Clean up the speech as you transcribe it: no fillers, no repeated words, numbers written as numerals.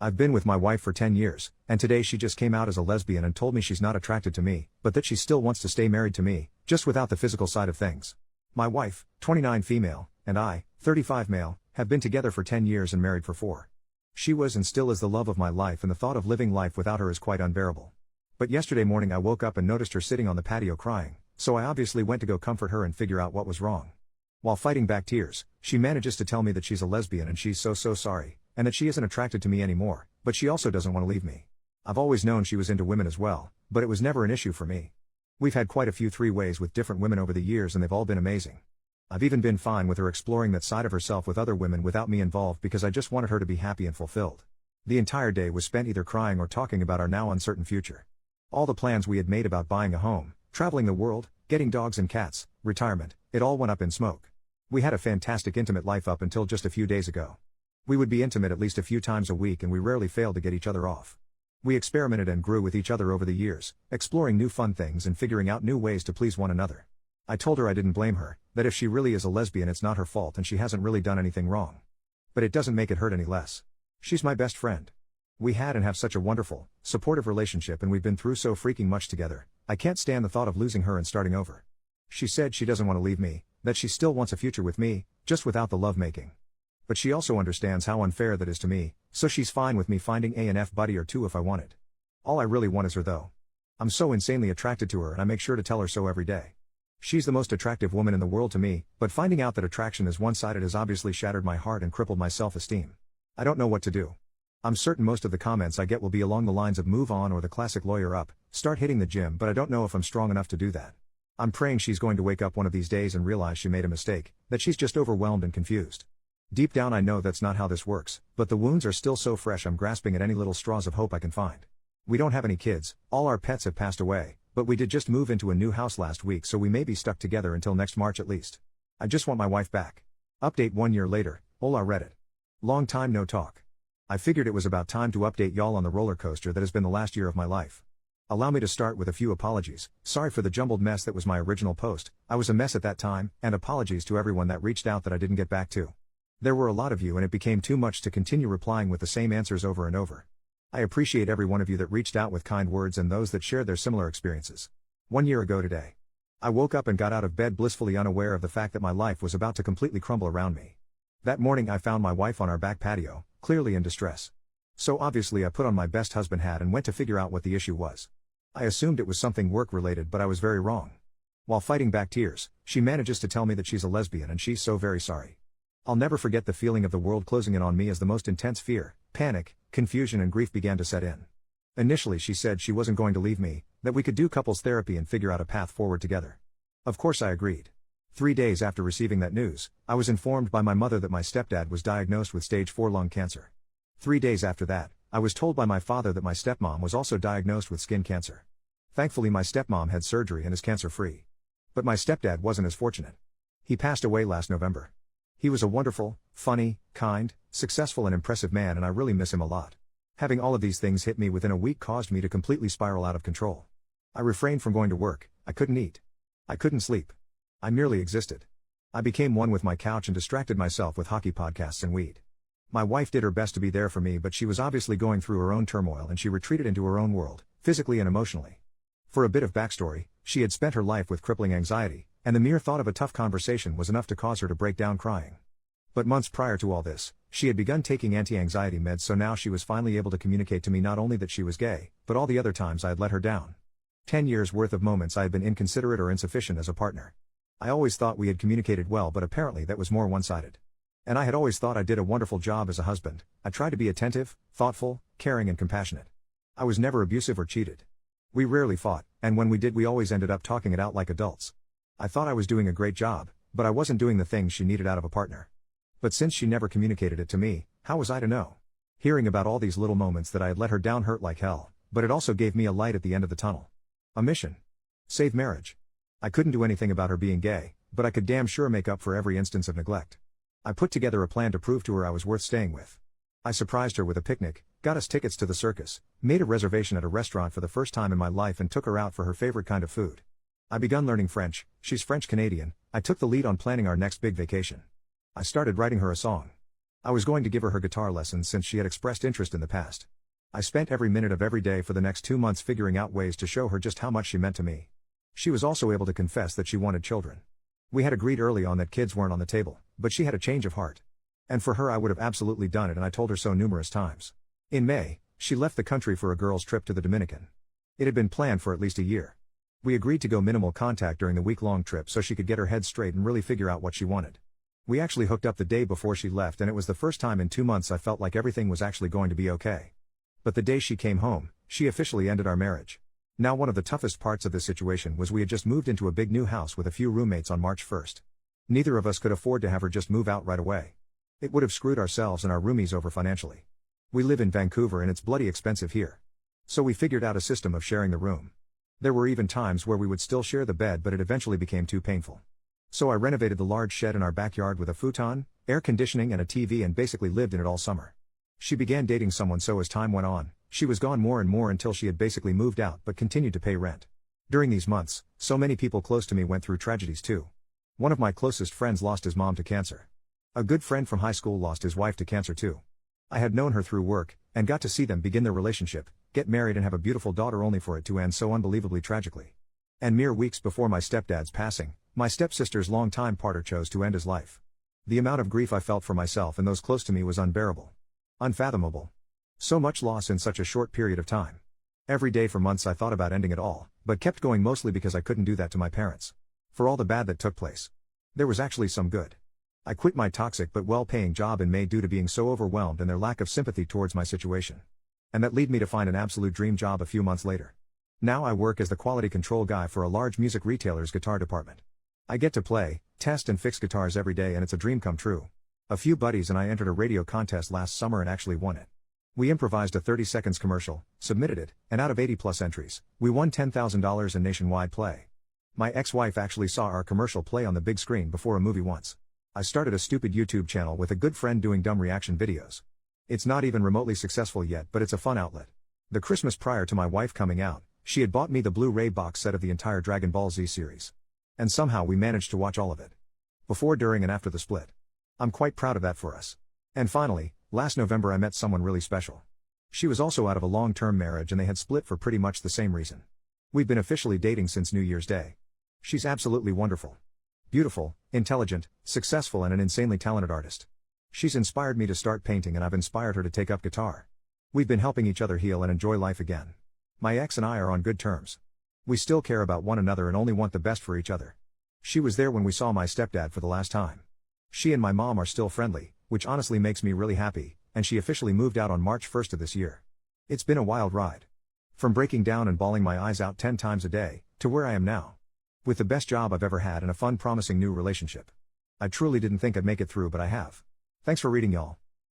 I've been with my wife for 10 years, and today she just came out as a lesbian and told me she's not attracted to me, but that she still wants to stay married to me, just without the physical side of things. My wife, 29 female, and I, 35 male, have been together for 10 years and married for 4. She was and still is the love of my life, and the thought of living life without her is quite unbearable. But yesterday morning I woke up and noticed her sitting on the patio crying, so I obviously went to go comfort her and figure out what was wrong. While fighting back tears, she manages to tell me that she's a lesbian and she's so sorry, and that she isn't attracted to me anymore, but she also doesn't want to leave me. I've always known she was into women as well, but it was never an issue for me. We've had quite a few three-ways with different women over the years and they've all been amazing. I've even been fine with her exploring that side of herself with other women without me involved because I just wanted her to be happy and fulfilled. The entire day was spent either crying or talking about our now uncertain future. All the plans we had made about buying a home, traveling the world, getting dogs and cats, retirement, it all went up in smoke. We had a fantastic intimate life up until just a few days ago. We would be intimate at least a few times a week and we rarely failed to get each other off. We experimented and grew with each other over the years, exploring new fun things and figuring out new ways to please one another. I told her I didn't blame her, that if she really is a lesbian it's not her fault and she hasn't really done anything wrong. But it doesn't make it hurt any less. She's my best friend. We had and have such a wonderful, supportive relationship and we've been through so freaking much together, I can't stand the thought of losing her and starting over. She said she doesn't want to leave me, that she still wants a future with me, just without the lovemaking. But she also understands how unfair that is to me, so she's fine with me finding a F buddy or two if I want it. All I really want is her though. I'm so insanely attracted to her and I make sure to tell her so every day. She's the most attractive woman in the world to me, but finding out that attraction is one-sided has obviously shattered my heart and crippled my self-esteem. I don't know what to do. I'm certain most of the comments I get will be along the lines of move on or the classic lawyer up, start hitting the gym, but I don't know if I'm strong enough to do that. I'm praying she's going to wake up one of these days and realize she made a mistake, that she's just overwhelmed and confused. Deep down I know that's not how this works, but the wounds are still so fresh I'm grasping at any little straws of hope I can find. We don't have any kids, all our pets have passed away, but we did just move into a new house last week so we may be stuck together until next March at least. I just want my wife back. Update 1 year later, hola Reddit. Long time no talk. I figured it was about time to update y'all on the roller coaster that has been the last year of my life. Allow me to start with a few apologies. Sorry for the jumbled mess that was my original post, I was a mess at that time, and apologies to everyone that reached out that I didn't get back to. There were a lot of you and it became too much to continue replying with the same answers over and over. I appreciate every one of you that reached out with kind words and those that shared their similar experiences. 1 year ago today, I woke up and got out of bed blissfully unaware of the fact that my life was about to completely crumble around me. That morning I found my wife on our back patio, clearly in distress. So obviously I put on my best husband hat and went to figure out what the issue was. I assumed it was something work related but I was very wrong. While fighting back tears, she manages to tell me that she's a lesbian and she's so very sorry. I'll never forget the feeling of the world closing in on me as the most intense fear, panic, confusion and grief began to set in. Initially she said she wasn't going to leave me, that we could do couples therapy and figure out a path forward together. Of course I agreed. 3 days after receiving that news, I was informed by my mother that my stepdad was diagnosed with stage 4 lung cancer. 3 days after that, I was told by my father that my stepmom was also diagnosed with skin cancer. Thankfully my stepmom had surgery and is cancer-free. But my stepdad wasn't as fortunate. He passed away last November. He was a wonderful, funny, kind, successful and impressive man and I really miss him a lot. Having all of these things hit me within a week caused me to completely spiral out of control. I refrained from going to work, I couldn't eat. I couldn't sleep. I merely existed. I became one with my couch and distracted myself with hockey podcasts and weed. My wife did her best to be there for me but she was obviously going through her own turmoil and she retreated into her own world, physically and emotionally. For a bit of backstory, she had spent her life with crippling anxiety, and the mere thought of a tough conversation was enough to cause her to break down crying. But months prior to all this, she had begun taking anti-anxiety meds so now she was finally able to communicate to me not only that she was gay, but all the other times I had let her down. 10 years worth of moments I had been inconsiderate or insufficient as a partner. I always thought we had communicated well but apparently that was more one-sided. And I had always thought I did a wonderful job as a husband. I tried to be attentive, thoughtful, caring and compassionate. I was never abusive or cheated. We rarely fought, and when we did we always ended up talking it out like adults. I thought I was doing a great job, but I wasn't doing the things she needed out of a partner. But since she never communicated it to me, how was I to know? Hearing about all these little moments that I had let her down hurt like hell, but it also gave me a light at the end of the tunnel. A mission. Save marriage. I couldn't do anything about her being gay, but I could damn sure make up for every instance of neglect. I put together a plan to prove to her I was worth staying with. I surprised her with a picnic, got us tickets to the circus, made a reservation at a restaurant for the first time in my life and took her out for her favorite kind of food. I begun learning French, she's French-Canadian, I took the lead on planning our next big vacation. I started writing her a song. I was going to give her her guitar lessons since she had expressed interest in the past. I spent every minute of every day for the next 2 months figuring out ways to show her just how much she meant to me. She was also able to confess that she wanted children. We had agreed early on that kids weren't on the table, but she had a change of heart. And for her I would have absolutely done it, and I told her so numerous times. In May, she left the country for a girls' trip to the Dominican. It had been planned for at least a year. We agreed to go minimal contact during the week-long trip so she could get her head straight and really figure out what she wanted. We actually hooked up the day before she left, and it was the first time in 2 months I felt like everything was actually going to be okay. But the day she came home, she officially ended our marriage. Now, one of the toughest parts of this situation was we had just moved into a big new house with a few roommates on March 1st. Neither of us could afford to have her just move out right away. It would have screwed ourselves and our roomies over financially. We live in Vancouver and it's bloody expensive here. So we figured out a system of sharing the room. There were even times where we would still share the bed, but it eventually became too painful. So I renovated the large shed in our backyard with a futon, air conditioning and a TV, and basically lived in it all summer. She began dating someone, so as time went on, she was gone more and more until she had basically moved out but continued to pay rent. During these months, so many people close to me went through tragedies too. One of my closest friends lost his mom to cancer. A good friend from high school lost his wife to cancer too. I had known her through work, and got to see them begin their relationship, get married and have a beautiful daughter, only for it to end so unbelievably tragically. And mere weeks before my stepdad's passing, my stepsister's longtime partner chose to end his life. The amount of grief I felt for myself and those close to me was unbearable. Unfathomable. So much loss in such a short period of time. Every day for months I thought about ending it all, but kept going, mostly because I couldn't do that to my parents. For all the bad that took place, there was actually some good. I quit my toxic but well-paying job in May due to being so overwhelmed and their lack of sympathy towards my situation. And that led me to find an absolute dream job a few months later. Now I work as the quality control guy for a large music retailer's guitar department. I get to play, test and fix guitars every day, and it's a dream come true. A few buddies and I entered a radio contest last summer and actually won it. We improvised a 30 seconds commercial, submitted it, and out of 80+ entries, we won $10,000 in nationwide play. My ex-wife actually saw our commercial play on the big screen before a movie once. I started a stupid YouTube channel with a good friend doing dumb reaction videos. It's not even remotely successful yet, but it's a fun outlet. The Christmas prior to my wife coming out, she had bought me the Blu-ray box set of the entire Dragon Ball Z series. And somehow we managed to watch all of it. Before, during and after the split. I'm quite proud of that for us. And finally, last November I met someone really special. She was also out of a long-term marriage and they had split for pretty much the same reason. We've been officially dating since New Year's Day. She's absolutely wonderful. Beautiful, intelligent, successful and an insanely talented artist. She's inspired me to start painting and I've inspired her to take up guitar. We've been helping each other heal and enjoy life again. My ex and I are on good terms. We still care about one another and only want the best for each other. She was there when we saw my stepdad for the last time. She and my mom are still friendly, which honestly makes me really happy, and she officially moved out on March 1st of this year. It's been a wild ride. From breaking down and bawling my eyes out 10 times a day, to where I am now. With the best job I've ever had and a fun, promising new relationship. I truly didn't think I'd make it through, but I have. Thanks for reading, y'all.